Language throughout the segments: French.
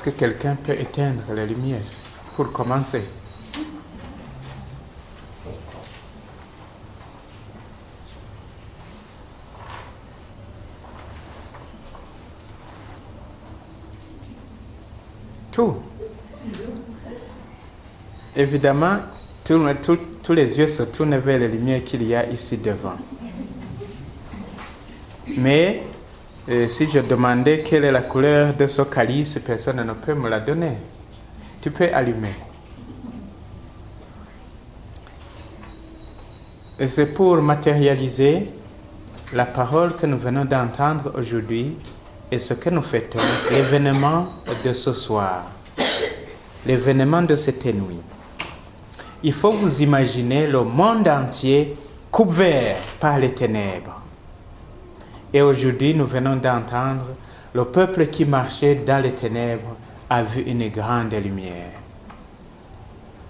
Est-ce que quelqu'un peut éteindre la lumière pour commencer? Tout. Évidemment, tous les yeux se tournent vers la lumière qu'il y a ici devant. Mais si je demandais quelle est la couleur de ce calice, personne ne peut me la donner. Tu peux allumer. Et c'est pour matérialiser la parole que nous venons d'entendre aujourd'hui et ce que nous fêtons, l'événement de ce soir, l'événement de cette nuit. Il faut vous imaginer le monde entier couvert par les ténèbres. Et aujourd'hui, nous venons d'entendre le peuple qui marchait dans les ténèbres a vu une grande lumière.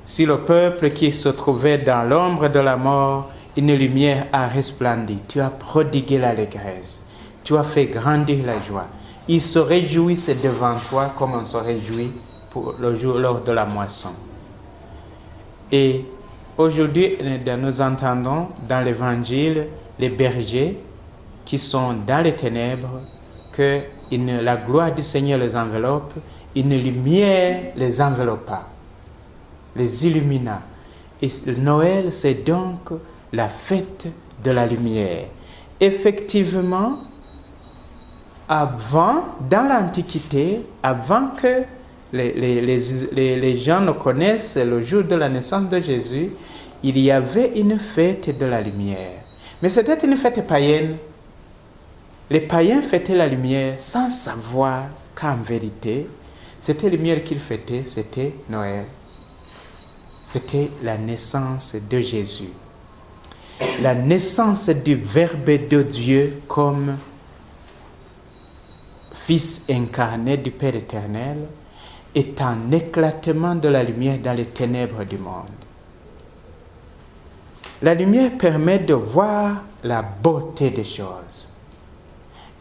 Si le peuple qui se trouvait dans l'ombre de la mort, une lumière a resplendi, tu as prodigué l'allégresse, tu as fait grandir la joie. Ils se réjouissent devant toi comme on se réjouit pour le jour lors de la moisson. Et aujourd'hui, nous entendons dans l'évangile les bergers qui sont dans les ténèbres, que la gloire du Seigneur les enveloppe, une lumière les enveloppa, les illumina. Et Noël, c'est donc la fête de la lumière. Effectivement, dans l'Antiquité, avant que les gens ne connaissent le jour de la naissance de Jésus, il y avait une fête de la lumière. Mais c'était une fête païenne. Les païens fêtaient la lumière sans savoir qu'en vérité, cette lumière qu'ils fêtaient, c'était Noël. C'était la naissance de Jésus. La naissance du Verbe de Dieu comme Fils incarné du Père éternel est un éclatement de la lumière dans les ténèbres du monde. La lumière permet de voir la beauté des choses.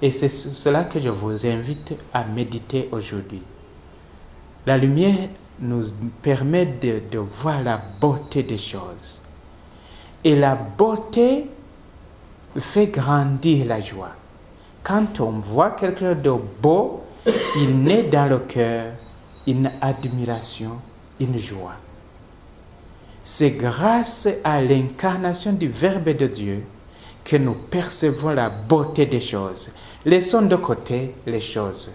Et c'est cela que je vous invite à méditer aujourd'hui. La lumière nous permet de voir la beauté des choses. Et la beauté fait grandir la joie. Quand on voit quelque chose de beau, il naît dans le cœur une admiration, une joie. C'est grâce à l'incarnation du Verbe de Dieu que nous percevons la beauté des choses. Laissons de côté les choses.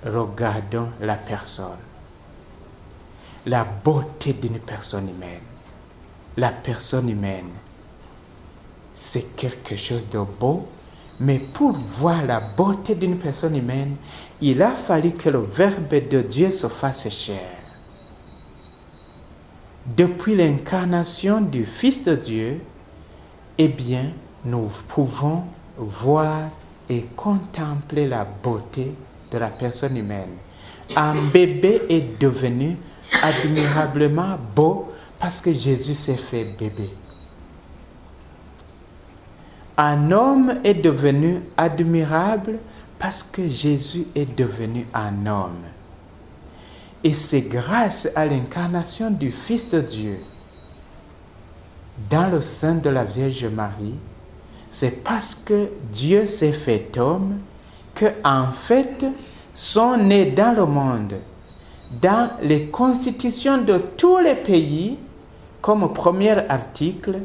Regardons la personne. La beauté d'une personne humaine. La personne humaine, c'est quelque chose de beau, mais pour voir la beauté d'une personne humaine, il a fallu que le Verbe de Dieu se fasse chair. Depuis l'incarnation du Fils de Dieu, eh bien, nous pouvons voir et contempler la beauté de la personne humaine. Un bébé est devenu admirablement beau parce que Jésus s'est fait bébé. Un homme est devenu admirable parce que Jésus est devenu un homme. Et c'est grâce à l'incarnation du Fils de Dieu dans le sein de la Vierge Marie, c'est parce que Dieu s'est fait homme que, en fait, sont nés dans le monde, dans les constitutions de tous les pays, comme premier article,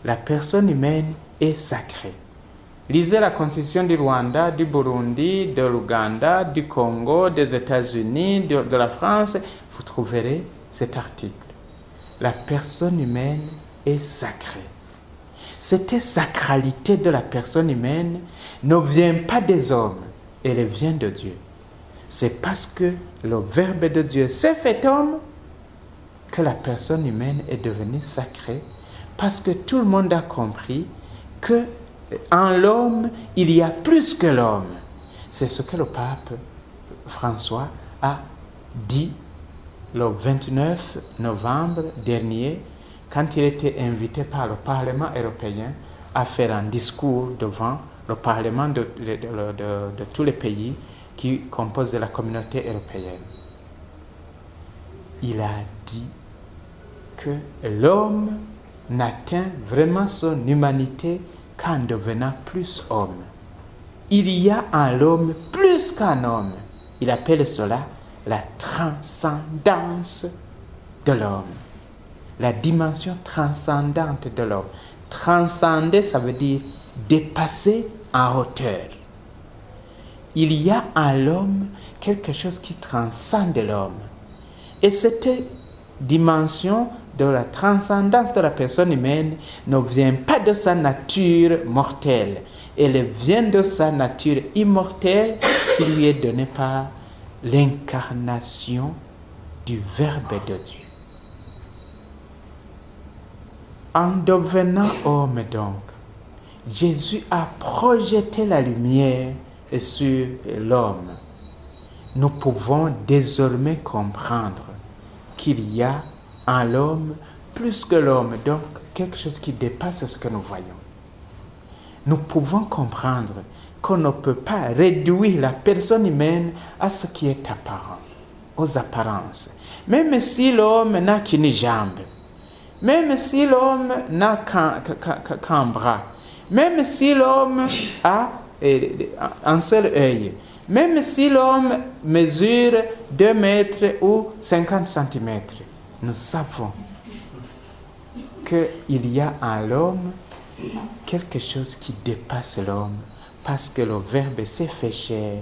la personne humaine est sacrée. Lisez la constitution du Rwanda, du Burundi, de l'Ouganda, du Congo, des États-Unis, de la France. Vous trouverez cet article. La personne humaine est sacrée. Cette sacralité de la personne humaine ne vient pas des hommes, elle vient de Dieu. C'est parce que le Verbe de Dieu s'est fait homme que la personne humaine est devenue sacrée, parce que tout le monde a compris que en l'homme, il y a plus que l'homme. C'est ce que le pape François a dit le 29 novembre dernier, quand il était invité par le Parlement européen à faire un discours devant le Parlement de tous les pays qui composent la communauté européenne. Il a dit que l'homme n'atteint vraiment son humanité qu'en devenant plus homme. Il y a en l'homme plus qu'un homme. Il appelle cela la transcendance de l'homme, la dimension transcendante de l'homme. Transcender, ça veut dire dépasser en hauteur. Il y a en l'homme quelque chose qui transcende l'homme. Et cette dimension de la transcendance de la personne humaine ne vient pas de sa nature mortelle. Elle vient de sa nature immortelle qui lui est donnée par l'incarnation du Verbe de Dieu. En devenant homme donc, Jésus a projeté la lumière sur l'homme. Nous pouvons désormais comprendre qu'il y a en l'homme plus que l'homme, donc quelque chose qui dépasse ce que nous voyons. Nous pouvons comprendre qu'on ne peut pas réduire la personne humaine à ce qui est apparent, aux apparences. Même si l'homme n'a qu'une jambe, même si l'homme n'a qu'un bras, même si l'homme a un seul œil, même si l'homme mesure 2 mètres ou 50 centimètres, nous savons qu'il y a en l'homme quelque chose qui dépasse l'homme parce que le Verbe s'est fait chair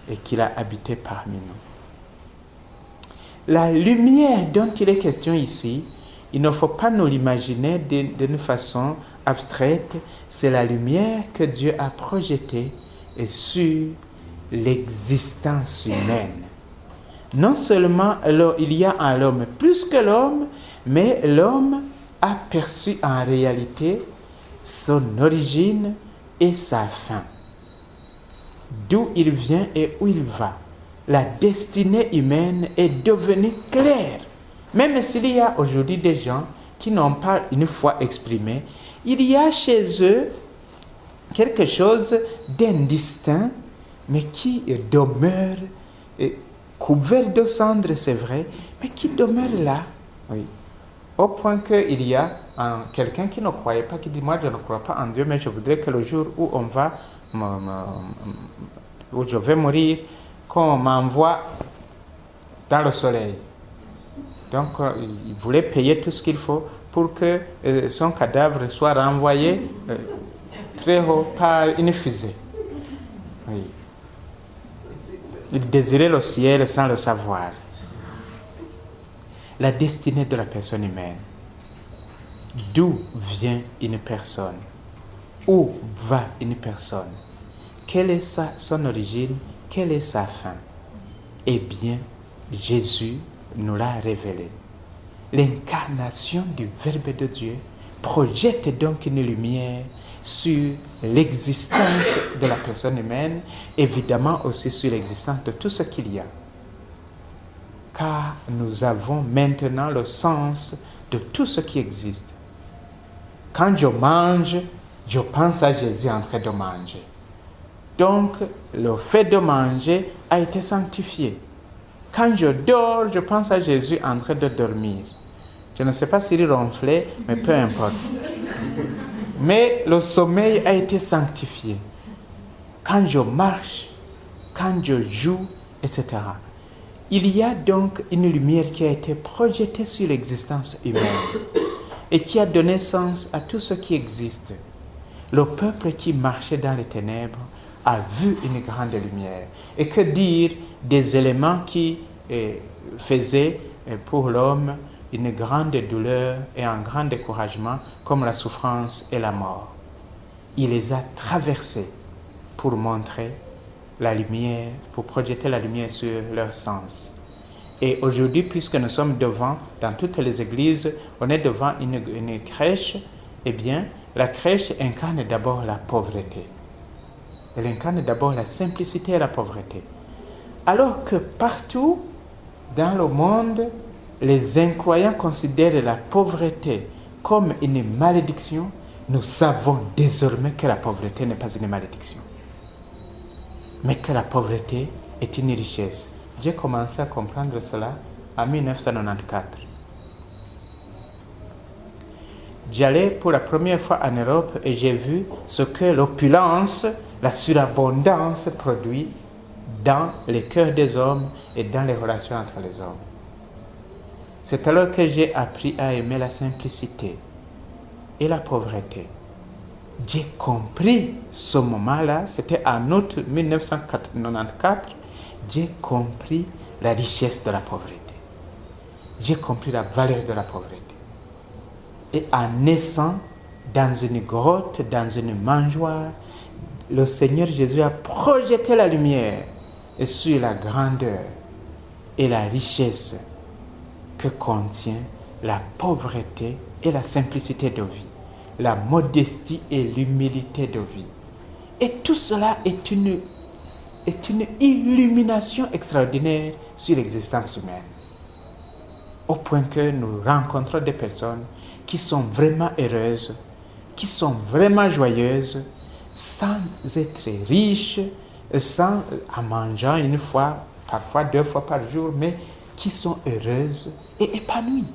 et qu'il a habité parmi nous. La lumière dont il est question ici, il ne faut pas nous l'imaginer d'une façon abstraite, c'est la lumière que Dieu a projetée sur l'existence humaine. Non seulement il y a en l'homme plus que l'homme, mais l'homme a perçu en réalité son origine et sa fin. D'où il vient et où il va. La destinée humaine est devenue claire. Même s'il y a aujourd'hui des gens qui n'ont pas une foi exprimée, il y a chez eux quelque chose d'indistinct, mais qui demeure couvert de cendres, c'est vrai, mais qui demeure là. Oui. Au point qu'il y a quelqu'un qui ne croyait pas, qui dit, moi je ne crois pas en Dieu, mais je voudrais que le jour où où je vais mourir, qu'on m'envoie dans le soleil. Donc il voulait payer tout ce qu'il faut pour que son cadavre soit renvoyé très haut par une fusée. Oui. Il désirait le ciel sans le savoir. La destinée de la personne humaine. D'où vient une personne? Où va une personne? Quelle est son origine? Quelle est sa fin? Eh bien, Jésus nous l'a révélé. L'incarnation du Verbe de Dieu projette donc une lumière sur l'existence de la personne humaine, évidemment aussi sur l'existence de tout ce qu'il y a. Car nous avons maintenant le sens de tout ce qui existe. Quand je mange, je pense à Jésus en train de manger. Donc, le fait de manger a été sanctifié. Quand je dors, je pense à Jésus en train de dormir. Je ne sais pas s'il ronflait, mais peu importe. Mais le sommeil a été sanctifié. Quand je marche, quand je joue, etc. Il y a donc une lumière qui a été projetée sur l'existence humaine et qui a donné sens à tout ce qui existe. Le peuple qui marchait dans les ténèbres a vu une grande lumière. Et que dire des éléments qui faisaient pour l'homme une grande douleur et un grand découragement comme la souffrance et la mort. Il les a traversés pour montrer la lumière, pour projeter la lumière sur leur sens. Et aujourd'hui, puisque nous sommes devant, dans toutes les églises, on est devant une crèche, eh bien, la crèche incarne d'abord la pauvreté. Elle incarne d'abord la simplicité et la pauvreté. Alors que partout dans le monde, les incroyants considèrent la pauvreté comme une malédiction, nous savons désormais que la pauvreté n'est pas une malédiction, mais que la pauvreté est une richesse. J'ai commencé à comprendre cela en 1994. J'allais pour la première fois en Europe et j'ai vu ce que l'opulence, la surabondance produit dans les cœurs des hommes et dans les relations entre les hommes. C'est alors que j'ai appris à aimer la simplicité et la pauvreté. J'ai compris ce moment-là, c'était en août 1994, j'ai compris la richesse de la pauvreté. J'ai compris la valeur de la pauvreté. Et en naissant dans une grotte, dans une mangeoire, le Seigneur Jésus a projeté la lumière sur la grandeur et la richesse que contient la pauvreté et la simplicité de vie, la modestie et l'humilité de vie. Et tout cela est une illumination extraordinaire sur l'existence humaine. Au point que nous rencontrons des personnes qui sont vraiment heureuses, qui sont vraiment joyeuses, sans être riches, en mangeant une fois, parfois 2 fois par jour, mais qui sont heureuses et épanouies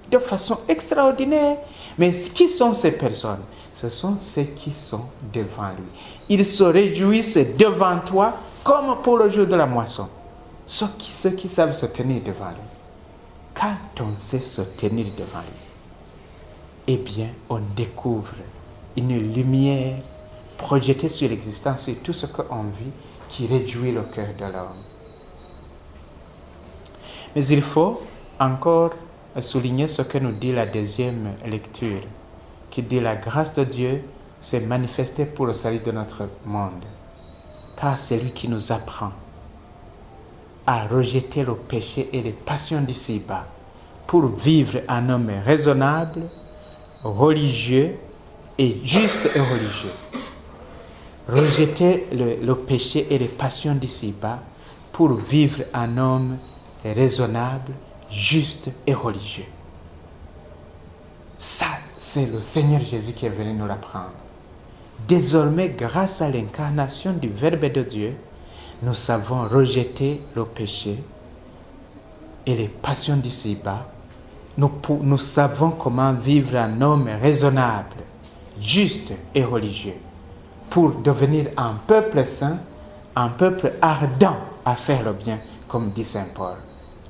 de façon extraordinaire. Mais qui sont ces personnes? Ce sont ceux qui sont devant lui. Ils se réjouissent devant toi comme pour le jour de la moisson. Ceux qui savent se tenir devant lui. Quand on sait se tenir devant lui, eh bien, on découvre une lumière projetée sur l'existence, sur tout ce qu'on vit, qui réjouit le cœur de l'homme. Mais il faut encore souligner ce que nous dit la deuxième lecture, qui dit la grâce de Dieu s'est manifestée pour le salut de notre monde, car c'est lui qui nous apprend à rejeter le péché et les passions d'ici-bas pour vivre un homme raisonnable, religieux et juste et religieux. Rejeter le péché et les passions d'ici-bas pour vivre un homme raisonnable, juste et religieux. Ça, c'est le Seigneur Jésus qui est venu nous l'apprendre. Désormais, grâce à l'incarnation du Verbe de Dieu, nous savons rejeter le péché et les passions d'ici-bas. Nous savons comment vivre un homme raisonnable, juste et religieux, pour devenir un peuple saint, un peuple ardent à faire le bien, comme dit Saint Paul.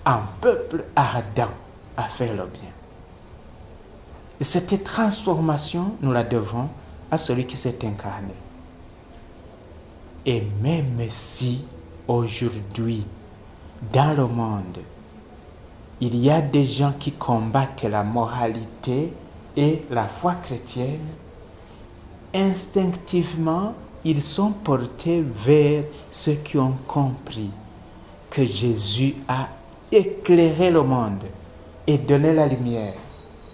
Un peuple ardent à faire le bien. Et cette transformation, nous la devons à celui qui s'est incarné. Et même si aujourd'hui, dans le monde, il y a des gens qui combattent la moralité et la foi chrétienne, instinctivement, ils sont portés vers ceux qui ont compris que Jésus a éclairé le monde et donné la lumière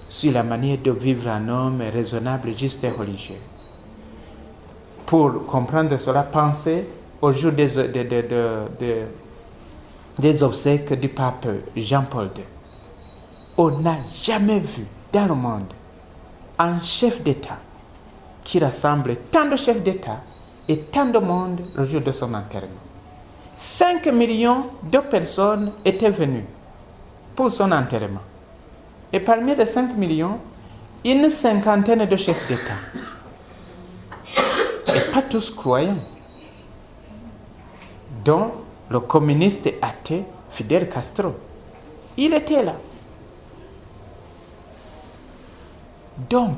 sur la manière de vivre un homme raisonnable, juste et religieux. Pour comprendre cela, pensez au jour des obsèques du pape Jean-Paul II. On n'a jamais vu dans le monde un chef d'État qui rassemble tant de chefs d'État et tant de monde le jour de son enterrement. 5 millions de personnes étaient venues pour son enterrement. Et parmi les 5 millions, une cinquantaine de chefs d'État. Et pas tous croyants, dont le communiste athée Fidel Castro. Il était là. Donc,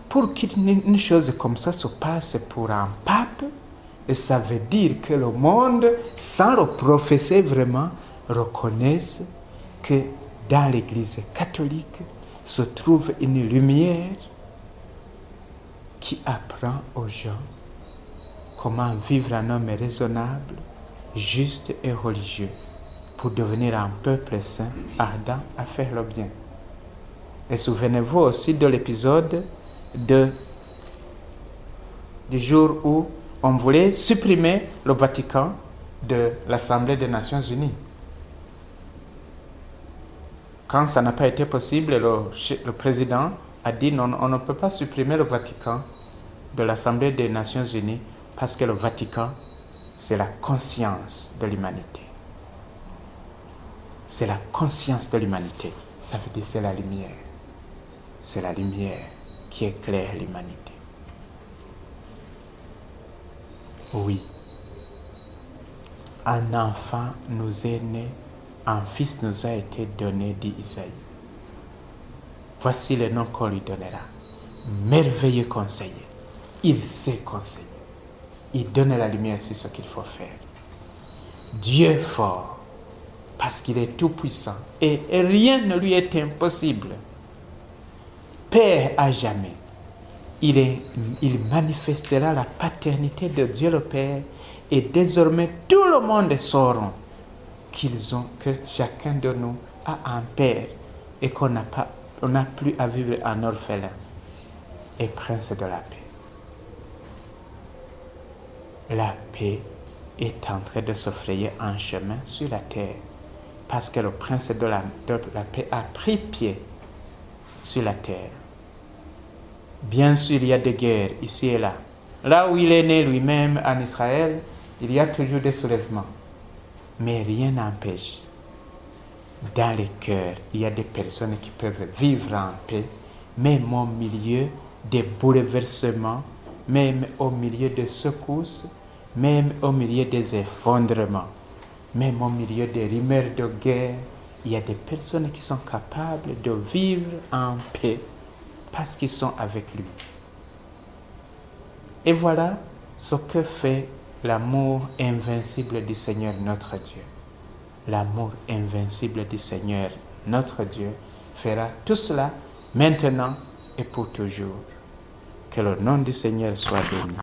pour qu'une chose comme ça se passe pour un pape, ça veut dire que le monde, sans le professer vraiment, reconnaisse que dans l'Église catholique se trouve une lumière qui apprend aux gens comment vivre un homme raisonnable, juste et religieux pour devenir un peuple saint, ardent à faire le bien. Et souvenez-vous aussi de l'épisode du jour où on voulait supprimer le Vatican de l'Assemblée des Nations Unies. Quand ça n'a pas été possible, le président a dit non, on ne peut pas supprimer le Vatican de l'Assemblée des Nations Unies parce que le Vatican c'est la conscience de l'humanité. C'est la conscience de l'humanité. Ça veut dire c'est la lumière. C'est la lumière qui éclaire l'humanité. Oui. Un enfant nous est né, un fils nous a été donné, dit Isaïe. Voici le nom qu'on lui donnera. Merveilleux conseiller. Il sait conseiller. Il donne la lumière sur ce qu'il faut faire. Dieu fort, parce qu'il est tout puissant et rien ne lui est impossible. Père à jamais. Il manifestera la paternité de Dieu le Père et désormais tout le monde saura que chacun de nous a un Père et qu'on n'a plus à vivre en orphelin et prince de la paix. La paix est en train de se frayer un chemin sur la terre parce que le prince de la paix a pris pied sur la terre. Bien sûr, il y a des guerres ici et là. Là où il est né lui-même en Israël, il y a toujours des soulèvements. Mais rien n'empêche. Dans les cœurs, il y a des personnes qui peuvent vivre en paix, même au milieu des bouleversements, même au milieu des secousses, même au milieu des effondrements, même au milieu des rumeurs de guerre. Il y a des personnes qui sont capables de vivre en paix parce qu'ils sont avec lui. Et voilà ce que fait l'amour invincible du Seigneur notre Dieu. L'amour invincible du Seigneur notre Dieu fera tout cela maintenant et pour toujours. Que le nom du Seigneur soit béni.